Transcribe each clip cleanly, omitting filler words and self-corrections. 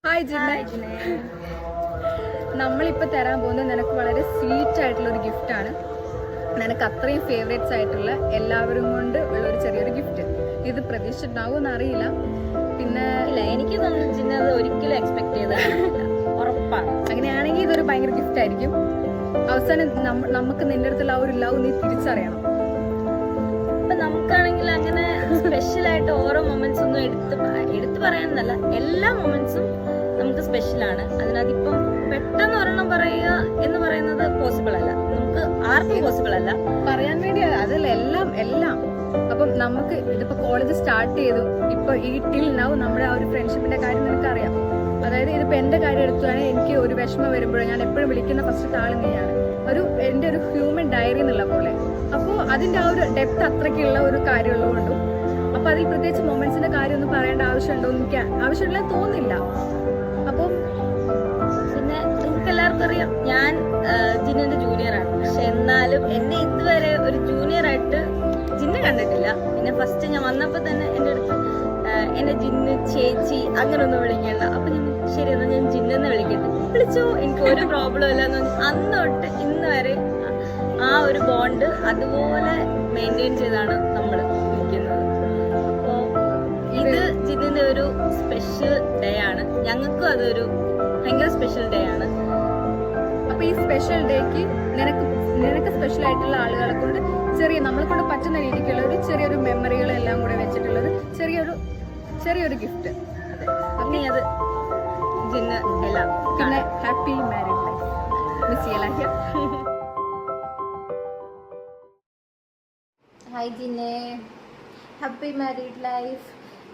Hi ജിന്നെ, നമ്മളിപ്പോൾ തരാൻ പോകുന്നത് നിനക്ക് വളരെ സ്വീറ്റ് ആയിട്ടുള്ള ഒരു ഗിഫ്റ്റാണ്. നിനക്ക് അത്രയും ഫേവറേറ്റ്സ് ആയിട്ടുള്ള എല്ലാവരും കൊണ്ട് ഉള്ള ഒരു ചെറിയൊരു ഗിഫ്റ്റ്. ഇത് പ്രതീക്ഷിച്ചിട്ടുണ്ടാവും അറിയില്ല. പിന്നെ ഇല്ല, എനിക്ക് ജിന്നെ അത് ഒരിക്കലും എക്സ്പെക്ട് ചെയ്തത് ഉറപ്പാണ്. അങ്ങനെയാണെങ്കിൽ ഇതൊരു ഭയങ്കര ഗിഫ്റ്റ് ആയിരിക്കും. അവസാനം നമുക്ക് നിന്റെ അടുത്തുള്ള ആ ഒരു ലവ് നീ തിരിച്ചറിയണം. ഇപ്പൊ നമുക്കാണെങ്കിൽ അങ്ങനെ സ്പെഷ്യൽ ആയിട്ട് ഓരോ മൊമെന്റ്സ് ഒന്നും എടുത്തു പറയാനല്ല, എല്ലാ മൊമെന്റ്സും നമുക്ക് സ്പെഷ്യലാണ്. അതിനകത്തിപ്പം പെട്ടെന്ന് ഒരെണ്ണം പറയുക എന്ന് പറയുന്നത് പോസിബിൾ അല്ല, നമുക്ക് ആർക്കും പോസിബിൾ അല്ല. പറയാൻ വേണ്ടി അതല്ല, എല്ലാം അപ്പം നമുക്ക് ഇതിപ്പോ കോളേജ് സ്റ്റാർട്ട് ചെയ്തു, ഇപ്പൊ ഈ ടിൽ നൗ നമ്മുടെ ആ ഒരു ഫ്രണ്ട്ഷിപ്പിന്റെ കാര്യം നിനക്കറിയാം. അതായത് ഇതിപ്പോ എന്റെ കാര്യം എടുത്തുവാണെങ്കിൽ എനിക്ക് ഒരു വിഷമം വരുമ്പോഴും ഞാൻ എപ്പോഴും വിളിക്കുന്ന ഫസ്റ്റ് ആൾ നീയാണ്. എന്റെ ഒരു ഹ്യൂമൻ ഡയറി എന്നുള്ള പോലെ. അപ്പോൾ അതിന്റെ ആ ഒരു ഡെപ്ത് അത്രയ്ക്കുള്ള ഒരു കാര്യമുള്ളതുകൊണ്ടും അപ്പൊ അതിൽ പ്രത്യേകിച്ച് മൊമെന്റ്സിന്റെ കാര്യം ഒന്നും പറയേണ്ട ആവശ്യമുണ്ടോ എനിക്ക് ആവശ്യമില്ല തോന്നില്ല. അപ്പം പിന്നെ നിങ്ങൾക്ക് എല്ലാവർക്കും അറിയാം ഞാൻ ജിന്നിന്റെ ജൂനിയറാണ്. പക്ഷെ എന്നാലും എന്നെ ഇതുവരെ ഒരു ജൂനിയർ ആയിട്ട് ജിന്നെ കണ്ടിട്ടില്ല. പിന്നെ ഫസ്റ്റ് ഞാൻ വന്നപ്പോ തന്നെ എന്റെ അടുത്ത് എന്നെ ജിന്ന് ചേച്ചി അങ്ങനെ ഒന്നും വിളിക്കണ്ട. അപ്പൊ ഞാൻ ശരി എന്നാ ഞാൻ ജിന്നെന്ന് വിളിച്ചോ, എനിക്ക് ഒരു പ്രോബ്ലം ഇല്ലെന്ന്. അന്ന് തൊട്ട് ഇന്ന് വരെ ആ ഒരു ബോണ്ട് അതുപോലെ മെയിൻറ്റെയിൻ ചെയ്താണ് നമ്മൾ ഇരിക്കുന്നത്. അപ്പോ ഇത് ജിന്നിന്റെ ഒരു സ്പെഷ്യൽ ഡേ ആണ്, ഞങ്ങൾക്കും അതൊരു ഭയങ്കര സ്പെഷ്യൽ ഡേ ആണ്. അപ്പൊ ഈ സ്പെഷ്യൽ ഡേക്ക് നിനക്ക് സ്പെഷ്യൽ ആയിട്ടുള്ള ആളുകളെ കൊണ്ട് നമ്മളെ കൊണ്ട് പറ്റുന്ന രീതിക്കുള്ള ഒരു ചെറിയൊരു മെമ്മറികളെല്ലാം കൂടെ വെച്ചിട്ടുള്ളത് ചെറിയൊരു ഗിഫ്റ്റ്. അതെ, അത് ജിന്ന് എല്ലാം. പിന്നെ ഹാപ്പി മാരീഡ് ലൈഫ് മിസ് ചെയ്യലാക്കിയ. ഹായ് ജിന്നെ, ഹാപ്പി മാരീഡ് ലൈഫ്.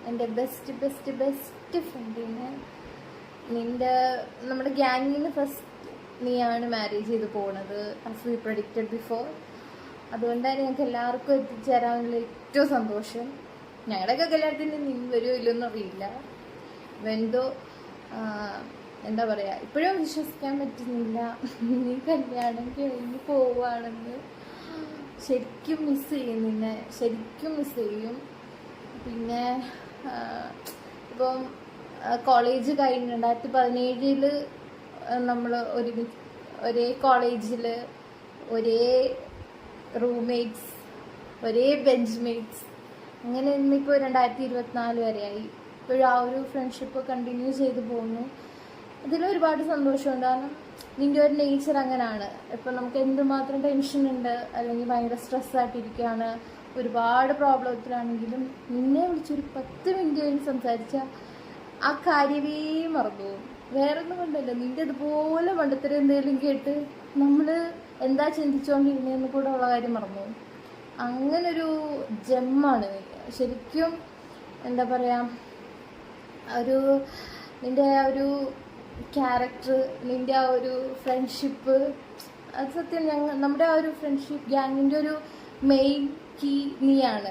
എൻ്റെ ബെസ്റ്റ് ഫ്രണ്ടിന് നമ്മുടെ ഗ്യാങ്ങിന് ഫസ്റ്റ് നീയാണ് മാരേജ് ചെയ്ത് പോണത്, ആസ് വി പ്രഡിക്റ്റഡ് ബിഫോർ. അതുകൊണ്ടാണ് ഞങ്ങൾക്ക് എല്ലാവർക്കും എത്തിച്ചേരാനുള്ള ഏറ്റവും സന്തോഷം. ഞങ്ങളുടെയൊക്കെ കല്യാണത്തിന് നീ വരുമോ ഇല്ലെന്ന് അറിയില്ല. എന്തോ എന്താ പറയുക, ഇപ്പോഴും വിശ്വസിക്കാൻ പറ്റുന്നില്ല നീ കല്യാണം കഴിഞ്ഞ് പോവുകയാണെന്ന്. ശരിക്കും മിസ് ചെയ്യും നിന്നെ, ശരിക്കും മിസ് ചെയ്യും. പിന്നെ ഇപ്പം കോളേജ് കഴിഞ്ഞ് 2017 നമ്മൾ ഒരേ കോളേജിൽ ഒരേ റൂംമേറ്റ്സ്, ഒരേ ബെഞ്ച് മേറ്റ്സ്, അങ്ങനെ ഇന്നിപ്പോൾ 2024 വരെയായി. ഇപ്പോഴും ആ ഒരു ഫ്രണ്ട്ഷിപ്പ് കണ്ടിന്യൂ ചെയ്ത് പോകുന്നു. അതിലൊരുപാട് സന്തോഷമുണ്ട്. കാരണം നിൻ്റെ ഒരു നേച്ചർ അങ്ങനെയാണ്. ഇപ്പം നമുക്ക് എന്തുമാത്രം ടെൻഷൻ ഉണ്ട്, അല്ലെങ്കിൽ ഭയങ്കര സ്ട്രെസ്സായിട്ടിരിക്കുകയാണ്, ഒരുപാട് പ്രോബ്ലത്തിലാണെങ്കിലും നിന്നെ വിളിച്ചൊരു 10 മിനിറ്റ് കഴിഞ്ഞ് സംസാരിച്ചാൽ ആ കാര്യമേ മറന്നു പോകും. വേറെ ഒന്നും കൊണ്ടല്ല, നിൻ്റെ ഇതുപോലെ പണ്ടത്തരം എന്തെങ്കിലും കേട്ട് നമ്മൾ എന്താ ചിന്തിച്ചുകൊണ്ടിരുന്നതെന്ന് കൂടെ ഉള്ള കാര്യം മറന്നു പോകും. അങ്ങനൊരു ജെമ്മാണ് ശരിക്കും. എന്താ പറയുക, നിൻ്റെ ആ ഒരു ക്യാരക്ടർ, നിൻ്റെ ആ ഒരു ഫ്രണ്ട്ഷിപ്പ്, അത് സത്യം നമ്മുടെ ആ ഒരു ഫ്രണ്ട്ഷിപ്പ് ഗ്യാങ്ങിൻ്റെ ഒരു മെയിൻ കീ നീയാണ്.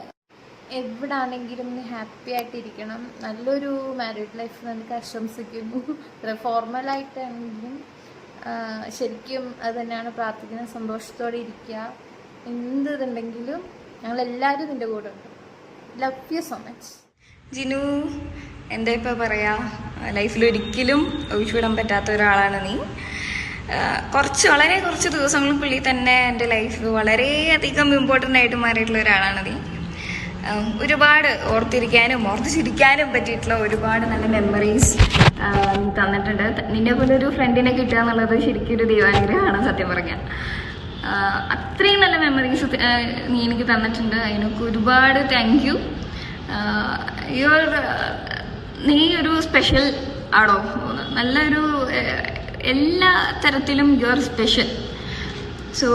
എവിടാണെങ്കിലും നീ ഹാപ്പി ആയിട്ടിരിക്കണം. നല്ലൊരു മാരീഡ് ലൈഫ് നിനക്ക് ആശംസിക്കുന്നു. ഫോർമലായിട്ടാണെങ്കിലും ശരിക്കും അത് തന്നെയാണ് പ്രാർത്ഥിക്കുന്നത്. സന്തോഷത്തോടെ ഇരിക്കുക. എന്തുണ്ടെങ്കിലും ഞങ്ങളെല്ലാവരും നിൻ്റെ കൂടെ ഉണ്ട്. Love you so much. Jinu, എന്താ ഇപ്പോൾ പറയുക, ലൈഫിൽ ഒരിക്കലും ഒഴിച്ചുവിടാൻ പറ്റാത്ത ഒരാളാണ് നീ. വളരെ കുറച്ച് ദിവസങ്ങൾക്കുള്ളിൽ തന്നെ എൻ്റെ ലൈഫിൽ വളരെയധികം ഇമ്പോർട്ടൻ്റ് ആയിട്ട് മാറിയിട്ടുള്ള ഒരാളാണ് നീ. ഒരുപാട് ഓർത്തിരിക്കാനും ഓർത്ത് ചിരിക്കാനും പറ്റിയിട്ടുള്ള ഒരുപാട് നല്ല മെമ്മറീസ് നീ തന്നിട്ടുണ്ട്. നിന്നെ പോലെ ഒരു ഫ്രണ്ടിനെ കിട്ടുക എന്നുള്ളത് ശരിക്കും ഒരു ദൈവാനുഗ്രഹമാണ് സത്യം പറഞ്ഞാൽ. അത്രയും നല്ല മെമ്മറീസ് നീ എനിക്ക് തന്നിട്ടുണ്ട്. അതിനൊക്കെ ഒരുപാട് താങ്ക് യു. നീ ഒരു സ്പെഷ്യൽ ആണോ, നല്ലൊരു എല്ലാ തരത്തിലും you are special. So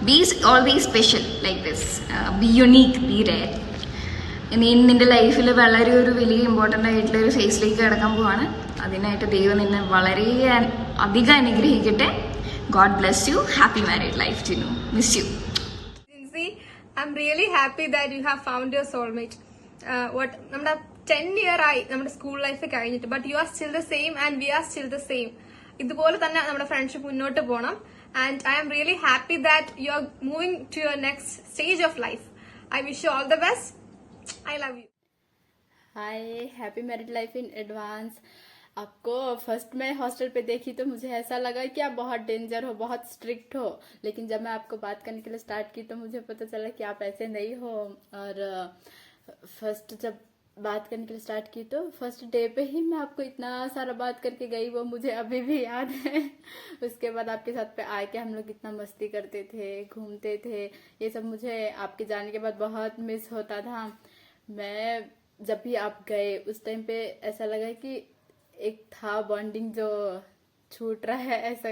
be always special like this. B unique, B rare. നീ നിൻ്റെ ലൈഫിൽ വളരെ ഒരു വലിയ ഇമ്പോർട്ടൻ്റ് ആയിട്ടുള്ള ഒരു ഫേസിലേക്ക് കിടക്കാൻ പോവാണ്. അതിനായിട്ട് ദൈവം നിന്നെ വളരെ അധികം അനുഗ്രഹിക്കട്ടെ. God bless you. Happy married life, Jinu. Miss you. Jinsi, I'm really happy that you have found your soulmate. നമ്മുടെ 10 year ആയി നമ്മുടെ സ്കൂൾ ലൈഫ് കഴിഞ്ഞിട്ട്, but you are still the same and we are still the same. ഇതുപോലെ തന്നെ നമ്മുടെ friendship മുന്നോട്ട് പോകണം. And I am really happy that you are moving to your next stage of life. I wish you all the best. I love you. Hi, happy married life in advance. आपको first में hostel पे देखी तो मुझे ऐसा लगा कि आप बहुत डेंजर हो, बहुत स्ट्रिक्ट हो, लेकिन जब मैं आपको बात करने के लिए स्टार्ट की तो मुझे पता चला कि आप ऐसे नहीं हो। और फर्स्ट जब बात करने के लिए स्टार्ट की तो फर्स्ट डे पे ही मैं आपको इतना सारा बात करके गई, वो मुझे अभी भी याद है। उसके बाद आपके साथ पे आके हम लोग इतना मस्ती करते थे, घूमते थे, ये सब मुझे आपके जाने के बाद बहुत मिस होता था। मैं जब भी आप गए उस टाइम पे ऐसा लगा कि एक था बॉन्डिंग जो छूट रहा है ऐसा।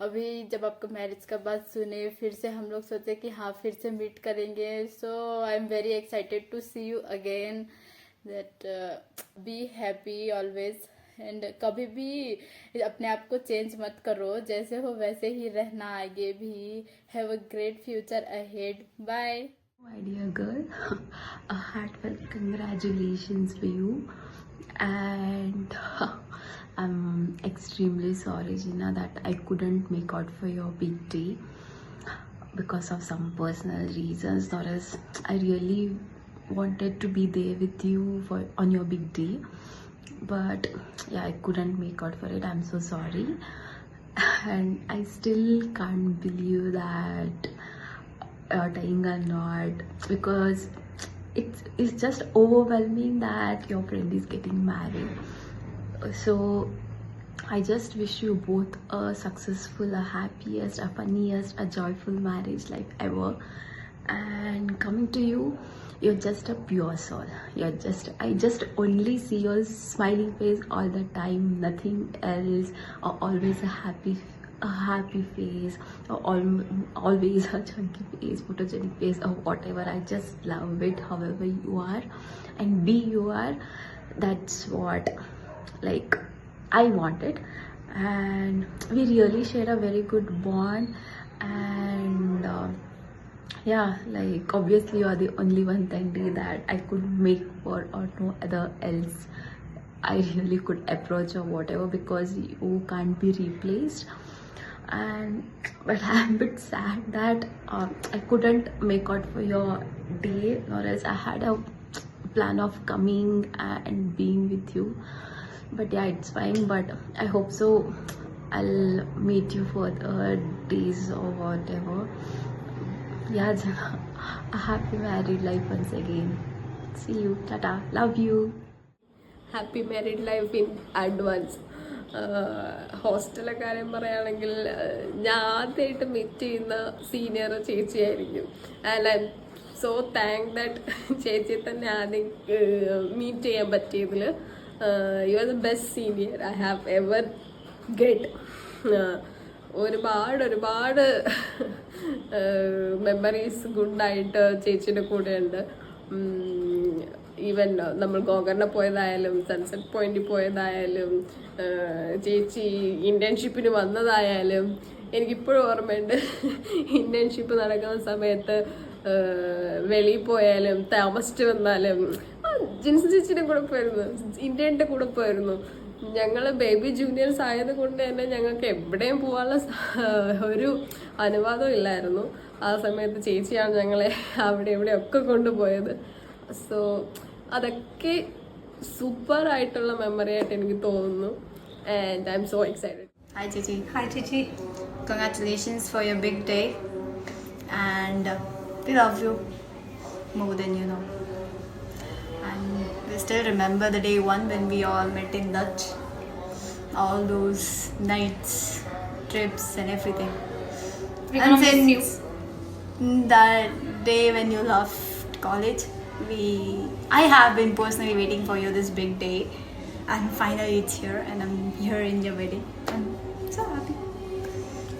अभी जब आपको मैरिज का बात सुने फिर से हम लोग सोचे कि हाँ फिर से मीट करेंगे। So I am very excited to see you again. That be happy always and कभी भी अपने आप को चेंज मत करो, जैसे हो वैसे ही रहना आगे भी। Have a great future ahead. Bye. My dear girl, a heartfelt congratulations for you, and I'm extremely sorry, Gina, that I couldn't make out for your big day because of some personal reasons. Or else, I really wanted to be there with you on your big day, but yeah, I couldn't make out for it. I'm so sorry, and I still can't believe that tying a knot, because it's just overwhelming that your friend is getting married. So I just wish you both a successful, a happiest, a funniest, a joyful marriage life ever. And coming to you, you're just a pure soul. I just only see your smiling face all the time, nothing else, or always a happy face, or always a chunky face, photogenic face, or whatever. I just love it however you are, and you are. That's what like I wanted, and we really shared a very good bond. And yeah, like obviously you are the only one Tandy that I could make for, or no other else I really could approach or whatever, because you can't be replaced. But I'm a bit sad that I couldn't make out for your day, or else I had a plan of coming and being with you. But yeah, it's fine. But I hope so I'll meet you for the days or whatever. Yeah, Jana, a happy married life once again. See you. Tata. Love you. Happy married life in advance. ഹോസ്റ്റലിലെ കാര്യം പറയുകയാണെങ്കിൽ ഞാൻ ആദ്യമായിട്ട് meet ചെയ്യുന്ന senior ചേച്ചിയായിരിക്കും. And I am so thank that ചേച്ചിയെ തന്നെ ആദ്യം മീറ്റ് ചെയ്യാൻ പറ്റിയതിൽ. You are the best senior I have ever get. ഒരുപാട് മെമ്മറീസ് ഗുഡായിട്ട് ചേച്ചിയുടെ കൂടെയുണ്ട്. ഈവൻ നമ്മൾ ഗോകർണ പോയതായാലും സൺസെറ്റ് പോയിന്റിൽ പോയതായാലും ചേച്ചി ഇന്റേൺഷിപ്പിന് വന്നതായാലും എനിക്കിപ്പോഴും ഓർമ്മയുണ്ട്. ഇന്റേൺഷിപ്പ് നടക്കുന്ന സമയത്ത് വെളിയിൽ പോയാലും താമസിച്ച് വന്നാലും ജിൻസ് ചേച്ചിയുടെ കൂടെ പോയിരുന്നു, ഇന്റേണിൻ്റെ കൂടെ പോയിരുന്നു. ഞങ്ങൾ ബേബി ജൂനിയേഴ്സ് ആയത് കൊണ്ട് തന്നെ ഞങ്ങൾക്ക് എവിടെയും പോകാനുള്ള ഒരു അനുവാദം ഇല്ലായിരുന്നു. ആ സമയത്ത് ചേച്ചിയാണ് ഞങ്ങളെ അവിടെ ഇവിടെയൊക്കെ കൊണ്ടുപോയത്. സോ അതൊക്കെ സൂപ്പർ ആയിട്ടുള്ള മെമ്മറി ആയിട്ട് എനിക്ക് തോന്നുന്നു. And I am so excited. Hi Chichi. Hi, Chichi. Congratulations for your big day, and we love you more than you know. And we still remember the day one when we all met in Dutch. All those nights, trips and everything. We And miss you. since that day when you left college, I have been personally waiting for you this big day, and finally it's here, and I'm here in your wedding. I'm so happy.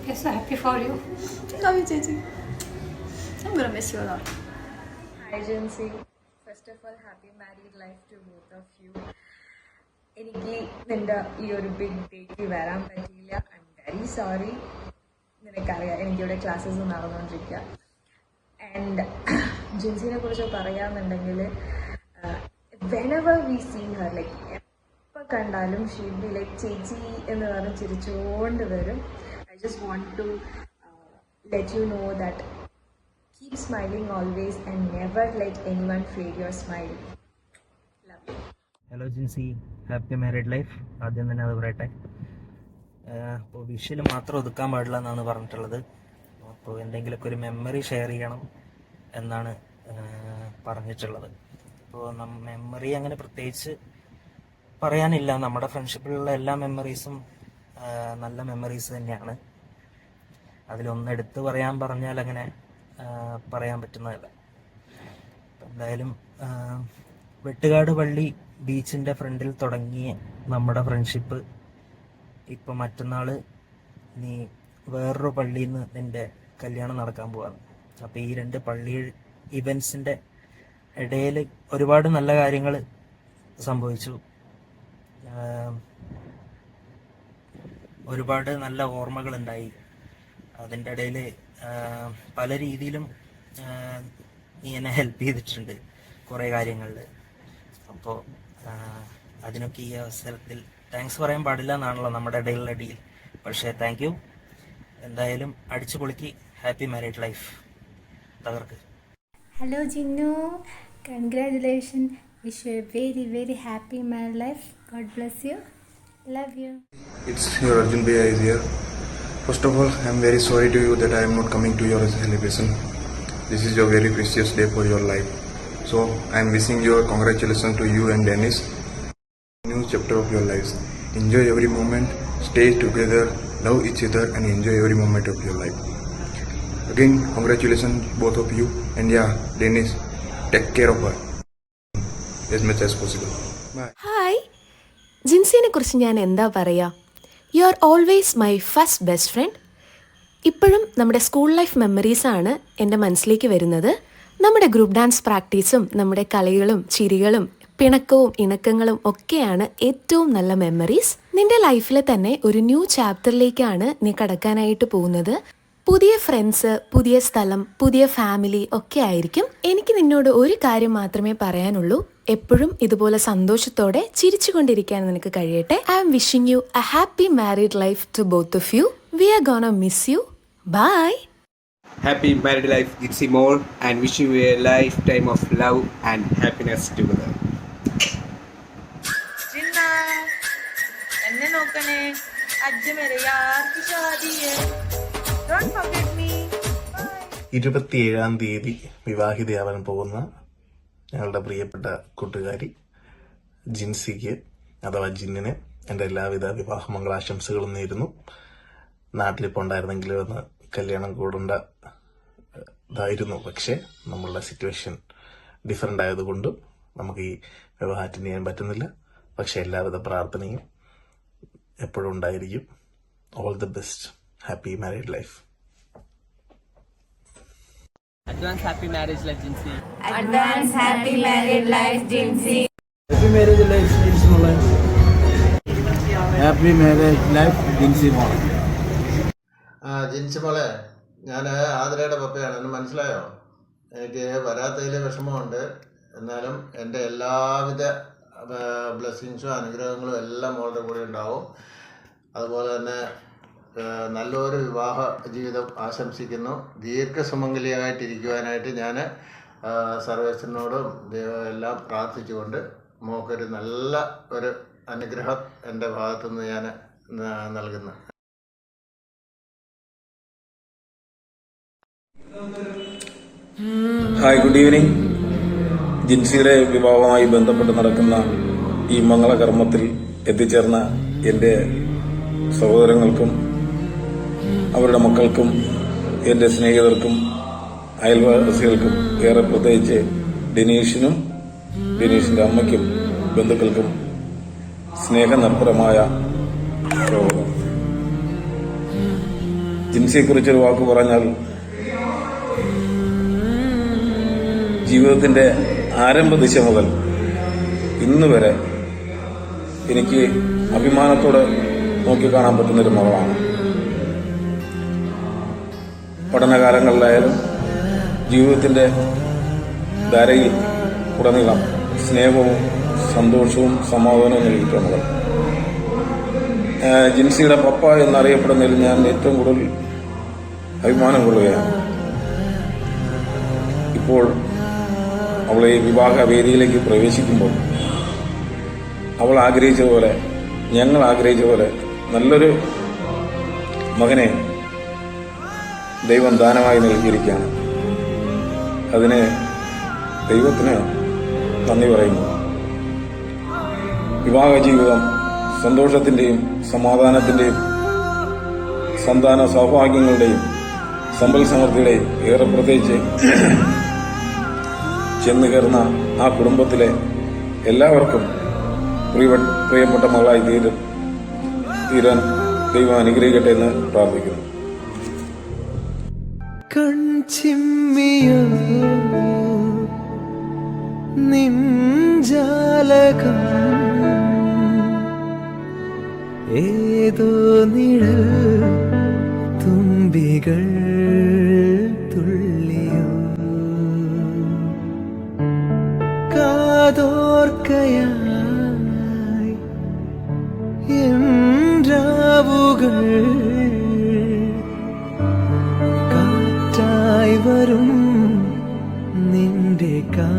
We're so happy for you. Love you, Chichi. I'm gonna miss you a lot. Hi Jinsi. First of all, happy married life to both of you. എനിക്ക് നിൻ്റെ ഈ ഒരു big ഡേക്ക് വരാൻ പറ്റിയില്ല. I am very sorry. നിനക്കറിയാം എനിക്കിവിടെ classes നടന്നുകൊണ്ടിരിക്കുക. And ജിൻസിനെ കുറിച്ച് പറയാമെന്നുണ്ടെങ്കിൽ whenever we see her, like എപ്പോൾ കണ്ടാലും ഷീ ബി ലൈക്ക് ചേച്ചി എന്ന് പറഞ്ഞ് ചിരിച്ചുകൊണ്ട് വരും. I just want to let you know that keep smiling always and never let anyone fade your smile. Love you. Hello Jinsi. Happy married life. ആദ്യം തന്നെ അത് പറയട്ടെ. അപ്പോൾ വിഷിൽ മാത്രം ഒതുക്കാൻ പാടില്ല എന്നാണ് പറഞ്ഞിട്ടുള്ളത്. അപ്പോൾ എന്തെങ്കിലുമൊക്കെ ഒരു മെമ്മറി ഷെയർ ചെയ്യണം എന്നാണ് പറഞ്ഞിട്ടുള്ളത്. അപ്പോൾ മെമ്മറി അങ്ങനെ പ്രത്യേകിച്ച് പറയാനില്ല. നമ്മുടെ ഫ്രണ്ട്ഷിപ്പിലുള്ള എല്ലാ മെമ്മറീസും നല്ല മെമ്മറീസ് തന്നെയാണ്. അതിലൊന്നെടുത്ത് പറയാൻ പറഞ്ഞാൽ അങ്ങനെ പറയാൻ പറ്റുന്നതല്ല. എന്തായാലും വെട്ടുകാട് പള്ളി ബീച്ചിൻ്റെ ഫ്രണ്ടിൽ തുടങ്ങിയ നമ്മുടെ ഫ്രണ്ട്ഷിപ്പ് ഇപ്പോൾ മറ്റന്നാൾ നീ വേറൊരു പള്ളിയിൽ നിന്ന് നിൻ്റെ കല്യാണം നടക്കാൻ പോവാണ്. അപ്പോൾ ഈ 2 പള്ളി ഇവൻസിൻ്റെ ഇടയിൽ ഒരുപാട് നല്ല കാര്യങ്ങൾ സംഭവിച്ചു. ഒരുപാട് നല്ല ഓർമ്മകളുണ്ടായി. അതിൻ്റെ ഇടയിൽ പല രീതിയിലും നീ എന്നെ ഹെൽപ്പ് ചെയ്തിട്ടുണ്ട് കുറേ കാര്യങ്ങളിൽ. അപ്പോൾ അതിനൊക്കെ ഈ അവസരത്തിൽ താങ്ക്സ് പറയാൻ പാടില്ല എന്നാണല്ലോ നമ്മുടെ ഇടയിലുള്ള ഡീൽ. പക്ഷേ താങ്ക് യു. എന്തായാലും അടിച്ചു പൊളിക്ക്. Happy married life. തകർക്ക്. Hello Jinnu, congratulations. Wish you a very very happy married life. God bless you. Love you. It's your Arjun Bhaiya is here. First of all, I am very sorry to you that I am not coming to your celebration. This is your very precious day for your life. So I am wishing you a congratulations to you and Dennis. New chapter of your lives. Enjoy every moment. Stay together. Love each other and enjoy every moment of your life. Again, congratulations both of you. And yeah, Dennis, take care of her as much as possible. Bye. Hi, ജിൻസിനെ കുറിച്ച് ഞാൻ എന്താ പറയുക? You are always my first best friend. ഇപ്പോഴും നമ്മുടെ school life മെമ്മറീസാണ് എൻ്റെ മനസ്സിലേക്ക് വരുന്നത്. നമ്മുടെ ഗ്രൂപ്പ് ഡാൻസ് പ്രാക്ടീസും നമ്മുടെ കളികളും ചിരികളും പിണക്കവും ഇണക്കങ്ങളും ഒക്കെയാണ് ഏറ്റവും നല്ല മെമ്മറീസ്. നിന്റെ ലൈഫിൽ തന്നെ ഒരു ന്യൂ ചാപ്റ്ററിലേക്കാണ് നീ കടക്കാനായിട്ട് പോകുന്നത്. പുതിയ ഫ്രണ്ട്സ്, പുതിയ സ്ഥലം, പുതിയ ഫാമിലി ഒക്കെ ആയിരിക്കും. എനിക്ക് നിന്നോട് ഒരു കാര്യം മാത്രമേ പറയാനുള്ളൂ. എപ്പോഴും ഇതുപോലെ സന്തോഷത്തോടെ ചിരിച്ചുകൊണ്ടിരിക്കാൻ നിനക്ക് കഴിയട്ടെ. I am wishing you a happy married life to both of you. We are gonna miss you. Bye. Happy married life, Jitsi Mall, and wish you a lifetime of love and happiness together. जिन्ना എന്നെ നോക്കണേ. അജ്ജ് മേരെ യാർ की शादी है. Don't forget me. 27-ാം തീയതി വിവാഹിതയാവാൻ പോകുന്ന ഞങ്ങളുടെ പ്രിയപ്പെട്ട കൂട്ടുകാരി ജിൻസിക്ക് അഥവാ ജിന്നിന് എൻ്റെ എല്ലാവിധ വിവാഹമംഗളാശംസകളും നേരുന്നു. നാട്ടിലിപ്പോൾ ഉണ്ടായിരുന്നെങ്കിലും ഒന്ന് കല്യാണം കൂടേണ്ട ഇതായിരുന്നു. പക്ഷേ നമ്മളുടെ സിറ്റുവേഷൻ ഡിഫറെൻ്റ് ആയതുകൊണ്ടും നമുക്ക് ഈ വിവാഹം അറ്റൻഡ് ചെയ്യാൻ പറ്റുന്നില്ല. പക്ഷേ എല്ലാവിധ പ്രാർത്ഥനയും എപ്പോഴും ഉണ്ടായിരിക്കും. All the best. Happy married life. Advance happy marriage life, Jinsi. Advance happy married life, Jinsi. Happy marriage life, Jinsi Mola. Happy marriage life, Jinsi Mola. Jincy മോളെ, ഞാൻ ആതിരയുടെ പപ്പയാണ്. എന്നെ മനസ്സിലായോ? എനിക്ക് വരാത്തതിൽ വിഷമമുണ്ട്. എന്നാലും എൻ്റെ എല്ലാവിധ ബ്ലെസ്സിങ്സും അനുഗ്രഹങ്ങളും എല്ലാം മോളുടെ കൂടെ ഉണ്ടാവും. അതുപോലെ തന്നെ നല്ലൊരു വിവാഹ ജീവിതം ആശംസിക്കുന്നു. ദീർഘസുമംഗലിയായിട്ടിരിക്കുവാനായിട്ട് ഞാൻ സർവേശ്വരനോടും എല്ലാം പ്രാർത്ഥിച്ചുകൊണ്ട് മോക്കൊരു നല്ല ഒരു അനുഗ്രഹം എൻ്റെ ഭാഗത്തുനിന്ന് ഞാൻ നൽകുന്നു. Hi, good evening. ജിൻസിയുടെ വിവാഹവുമായി ബന്ധപ്പെട്ട് നടക്കുന്ന ഈ മംഗളകർമ്മത്തിൽ എത്തിച്ചേർന്ന എൻ്റെ സഹോദരങ്ങൾക്കും അവരുടെ മക്കൾക്കും എൻ്റെ സ്നേഹിതർക്കും അയൽവാസികൾക്കും ഏറെ പ്രത്യേകിച്ച് ഡെനീഷിനും ഡെനീഷിൻ്റെ അമ്മയ്ക്കും ബന്ധുക്കൾക്കും സ്നേഹനിർഭരമായ സ്വാഗതം. ജിൻസിയെക്കുറിച്ചൊരു വാക്ക് പറഞ്ഞാൽ ജീവിതത്തിൻ്റെ ആരംഭ ദിശ മുതൽ ഇന്ന് വരെ എനിക്ക് അഭിമാനത്തോടെ നോക്കിക്കാണാൻ പറ്റുന്നൊരു മകളാണ്. പഠനകാലങ്ങളിലായാലും ജീവിതത്തിൻ്റെ ധാരയിൽ ഉടനീളം സ്നേഹവും സന്തോഷവും സമാധാനവും നൽകിയിട്ടുള്ള മകൾ. ജിൻസിയുടെ പപ്പ എന്നറിയപ്പെടുന്നതിൽ ഞാൻ ഏറ്റവും കൂടുതൽ അഭിമാനം കൊള്ളുകയാണ്. ഇപ്പോൾ അവളെ വിവാഹ വേദിയിലേക്ക് പ്രവേശിക്കുമ്പോൾ അവൾ ആഗ്രഹിച്ചതുപോലെ, ഞങ്ങൾ ആഗ്രഹിച്ചതുപോലെ നല്ലൊരു മകനെ ദൈവം ദാനമായി നൽകിയിരിക്കുകയാണ്. അതിന് ദൈവത്തിന് നന്ദി പറയുന്നു. വിവാഹ ജീവിതം സന്തോഷത്തിൻ്റെയും സമാധാനത്തിൻ്റെയും സന്താന സൗഭാഗ്യങ്ങളുടെയും സമ്പൽ സമൃദ്ധിയുടെയും ഏറെ പ്രത്യേകിച്ച് ചെന്നു കയറുന്ന ആ കുടുംബത്തിലെ എല്ലാവർക്കും പ്രിയപ്പെട്ട മകളായി തീരാൻ ദൈവം അനുഗ്രഹിക്കട്ടെ എന്ന് പ്രാർത്ഥിക്കുന്നു. കൺചിമ്മിയോ നിൻജാലകം ഏതോ നിഴൽ തുമ്പികൾ തുള്ളിയോ കാതോർക്കയായി രാവുകൾ കാറ്റായി വരും നിന്റെ കാ